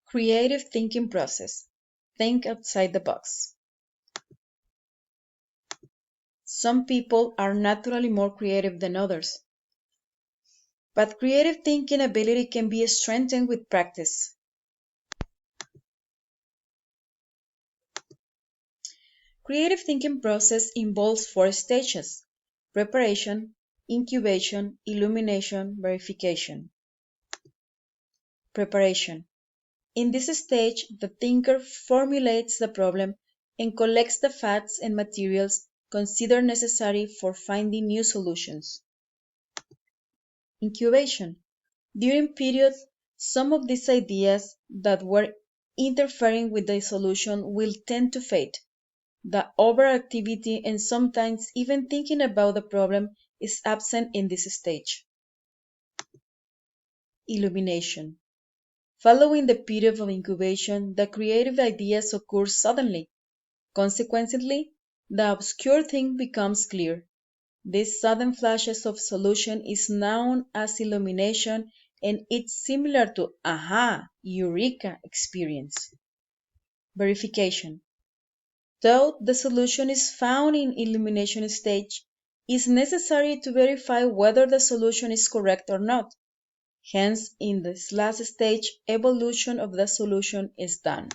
Creative thinking process. Think outside the box. Some people are naturally more creative than others, but creative thinking ability can be strengthened with practice. Creative thinking process involves 4 stages: preparation, incubation, illumination, verification. Preparation. In this stage, the thinker formulates the problem and collects the facts and materials considered necessary for finding new solutions. Incubation. During period, some of these ideas that were interfering with the solution will tend to fade. The overactivity and sometimes even thinking about the problem is absent in this stage. Illumination. Following the period of incubation, the creative ideas occur suddenly. Consequently, the obscure thing becomes clear. This sudden flashes of solution is known as illumination, and it's similar to aha, eureka experience. Verification. Though the solution is found in illumination stage, it is necessary to verify whether the solution is correct or not. Hence, in this last stage, evolution of the solution is done.